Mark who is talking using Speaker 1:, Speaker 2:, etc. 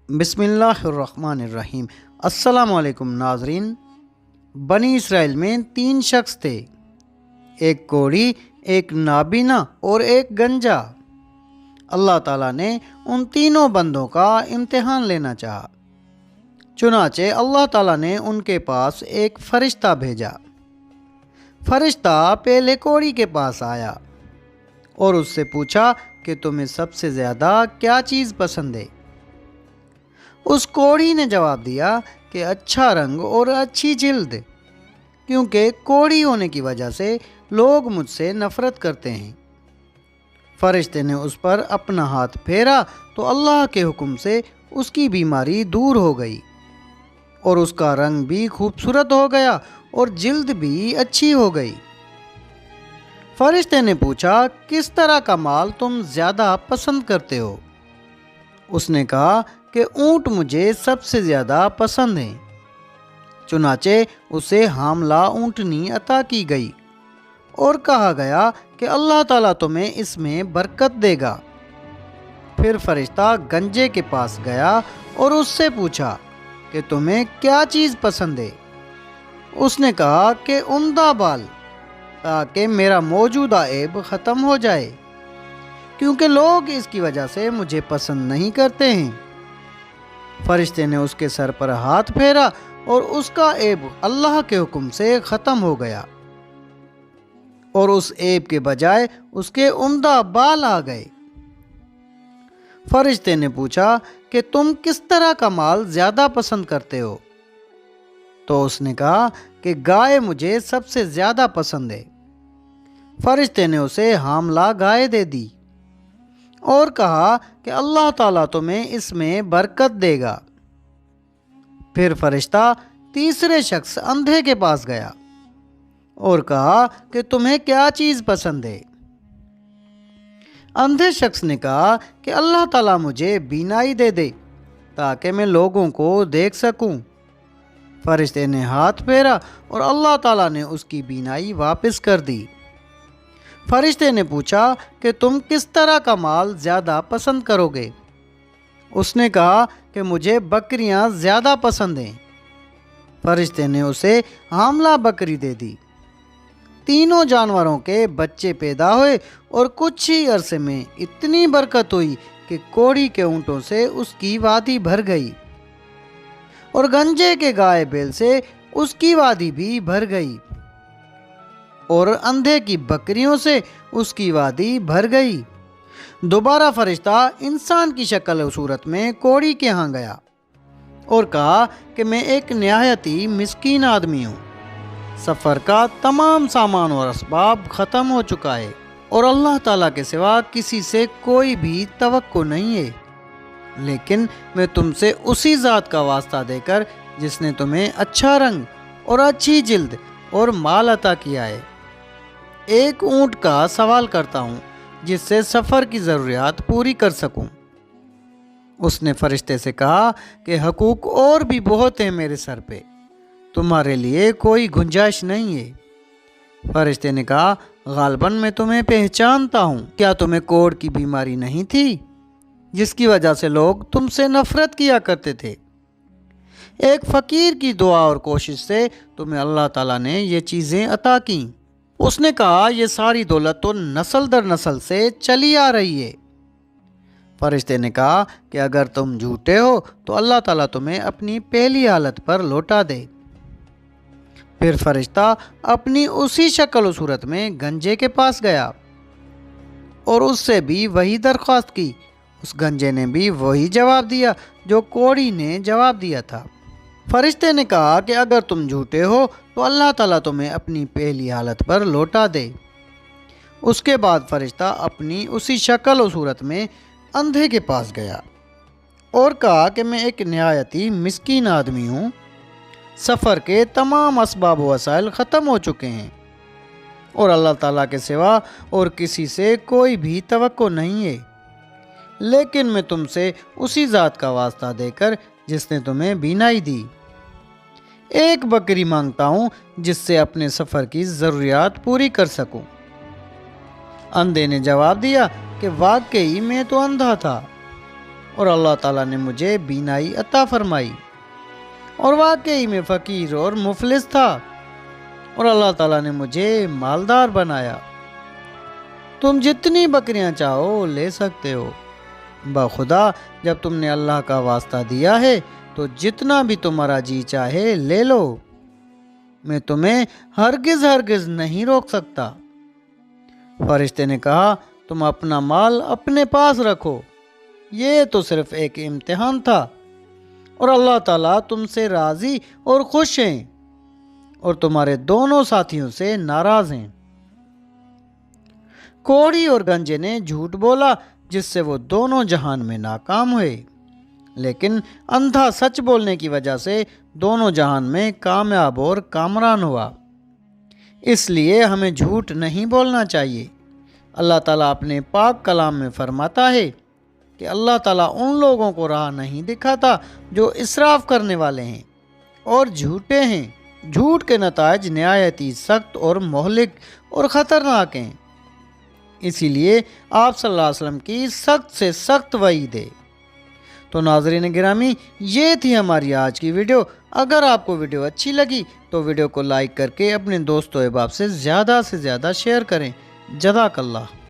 Speaker 1: بسم اللہ الرحمن الرحیم۔ السلام علیکم ناظرین۔ بنی اسرائیل میں 3 شخص تھے، ایک کوڑی، ایک نابینا اور ایک گنجا۔ اللہ تعالیٰ نے ان تینوں بندوں کا امتحان لینا چاہا، چنانچہ اللہ تعالیٰ نے ان کے پاس ایک فرشتہ بھیجا۔ فرشتہ پہلے کوڑی کے پاس آیا اور اس سے پوچھا کہ تمہیں سب سے زیادہ کیا چیز پسند ہے؟ اس کوڑی نے جواب دیا کہ اچھا رنگ اور اچھی جلد، کیونکہ کوڑی ہونے کی وجہ سے لوگ مجھ سے نفرت کرتے ہیں۔ فرشتے نے اس پر اپنا ہاتھ پھیرا تو اللہ کے حکم سے اس کی بیماری دور ہو گئی اور اس کا رنگ بھی خوبصورت ہو گیا اور جلد بھی اچھی ہو گئی۔ فرشتے نے پوچھا، کس طرح کا مال تم زیادہ پسند کرتے ہو؟ اس نے کہا کہ اونٹ مجھے سب سے زیادہ پسند ہیں۔ چنانچہ اسے حاملہ اونٹنی عطا کی گئی اور کہا گیا کہ اللہ تعالیٰ تمہیں اس میں برکت دے گا۔ پھر فرشتہ گنجے کے پاس گیا اور اس سے پوچھا کہ تمہیں کیا چیز پسند ہے؟ اس نے کہا کہ عمدہ بال، تاکہ میرا موجودہ عیب ختم ہو جائے، کیونکہ لوگ اس کی وجہ سے مجھے پسند نہیں کرتے ہیں۔ فرشتے نے اس کے سر پر ہاتھ پھیرا اور اس کا عیب اللہ کے حکم سے ختم ہو گیا اور اس عیب کے بجائے اس کے عمدہ بال آ گئے۔ فرشتے نے پوچھا کہ تم کس طرح کا مال زیادہ پسند کرتے ہو؟ تو اس نے کہا کہ گائے مجھے سب سے زیادہ پسند ہے۔ فرشتے نے اسے حاملہ گائے دے دی اور کہا کہ اللہ تعالیٰ تمہیں اس میں برکت دے گا۔ پھر فرشتہ تیسرے شخص اندھے کے پاس گیا اور کہا کہ تمہیں کیا چیز پسند ہے؟ اندھے شخص نے کہا کہ اللہ تعالیٰ مجھے بینائی دے دے تاکہ میں لوگوں کو دیکھ سکوں۔ فرشتے نے ہاتھ پھیرا اور اللہ تعالیٰ نے اس کی بینائی واپس کر دی۔ فرشتے نے پوچھا کہ تم کس طرح کا مال زیادہ پسند کرو گے؟ اس نے کہا کہ مجھے بکریاں زیادہ پسند ہیں۔ فرشتے نے اسے حاملہ بکری دے دی۔ تینوں جانوروں کے بچے پیدا ہوئے اور کچھ ہی عرصے میں اتنی برکت ہوئی کہ کوڑی کے اونٹوں سے اس کی وادی بھر گئی اور گنجے کے گائے بیل سے اس کی وادی بھی بھر گئی اور اندھے کی بکریوں سے اس کی وادی بھر گئی۔ دوبارہ فرشتہ انسان کی شکل و صورت میں کوڑی کے ہاں گیا اور کہا کہ میں ایک نہایت ہی مسکین آدمی ہوں۔ سفر کا تمام سامان اور اسباب ختم ہو چکا ہے اور اللہ تعالیٰ کے سوا کسی سے کوئی بھی توقع نہیں ہے، لیکن میں تم سے اسی ذات کا واسطہ دے کر جس نے تمہیں اچھا رنگ اور اچھی جلد اور مال عطا کیا ہے، ایک اونٹ کا سوال کرتا ہوں جس سے سفر کی ضروریات پوری کر سکوں۔ اس نے فرشتے سے کہا کہ حقوق اور بھی بہت ہیں میرے سر پہ، تمہارے لیے کوئی گنجائش نہیں ہے۔ فرشتے نے کہا، غالباً میں تمہیں پہچانتا ہوں، کیا تمہیں کوڑ کی بیماری نہیں تھی جس کی وجہ سے لوگ تم سے نفرت کیا کرتے تھے؟ ایک فقیر کی دعا اور کوشش سے تمہیں اللہ تعالیٰ نے یہ چیزیں عطا کیں۔ اس نے کہا، یہ ساری دولت تو نسل در نسل سے چلی آ رہی ہے۔ فرشتے نے کہا کہ اگر تم جھوٹے ہو تو اللہ تعالیٰ تمہیں اپنی پہلی حالت پر لوٹا دے۔ پھر فرشتہ اپنی اسی شکل و صورت میں گنجے کے پاس گیا اور اس سے بھی وہی درخواست کی۔ اس گنجے نے بھی وہی جواب دیا جو کوڑی نے جواب دیا تھا۔ فرشتے نے کہا کہ اگر تم جھوٹے ہو تو اللہ تعالیٰ تمہیں اپنی پہلی حالت پر لوٹا دے۔ اس کے بعد فرشتہ اپنی اسی شکل و صورت میں اندھے کے پاس گیا اور کہا کہ میں ایک نہایت ہی مسکین آدمی ہوں، سفر کے تمام اسباب و وسائل ختم ہو چکے ہیں اور اللہ تعالیٰ کے سوا اور کسی سے کوئی بھی توقع نہیں ہے، لیکن میں تم سے اسی ذات کا واسطہ دے کر جس نے تمہیں بینائی دی ایک بکری مانگتا ہوں جس سے اپنے سفر کی ضروریات پوری کر سکوں۔ اندھے نے جواب دیا کہ واقعی میں تو اندھا تھا اور اللہ تعالیٰ نے مجھے بینائی عطا فرمائی، اور واقعی میں فقیر اور مفلس تھا، اور اللہ تعالیٰ نے مجھے مالدار بنایا۔ تم جتنی بکریاں چاہو لے سکتے ہو، بخدا جب تم نے اللہ کا واسطہ دیا ہے تو جتنا بھی تمہارا جی چاہے لے لو، میں تمہیں ہرگز نہیں روک سکتا۔ فرشتے نے کہا تم اپنا مال اپنے پاس رکھو، یہ تو صرف ایک امتحان تھا، اور اللہ تعالیٰ تم سے راضی اور خوش ہیں، اور تمہارے دونوں ساتھیوں سے ناراض ہیں۔ کوڑی اور گنجے نے جھوٹ بولا جس سے وہ دونوں جہان میں ناکام ہوئے، لیکن اندھا سچ بولنے کی وجہ سے دونوں جہان میں کامیاب اور کامران ہوا۔ اس لیے ہمیں جھوٹ نہیں بولنا چاہیے۔ اللہ تعالیٰ اپنے پاک کلام میں فرماتا ہے کہ اللہ تعالیٰ ان لوگوں کو راہ نہیں دکھاتا جو اسراف کرنے والے ہیں اور جھوٹے ہیں۔ جھوٹ کے نتائج نہایت ہی سخت اور مہلک اور خطرناک ہیں، اسی لیے آپ صلی اللہ علیہ وسلم کی سخت سے سخت وعید ہے۔ تو ناظرین گرامی، یہ تھی ہماری آج کی ویڈیو۔ اگر آپ کو ویڈیو اچھی لگی تو ویڈیو کو لائک کر کے اپنے دوستوں احباب سے زیادہ شیئر کریں۔ جزاک اللہ۔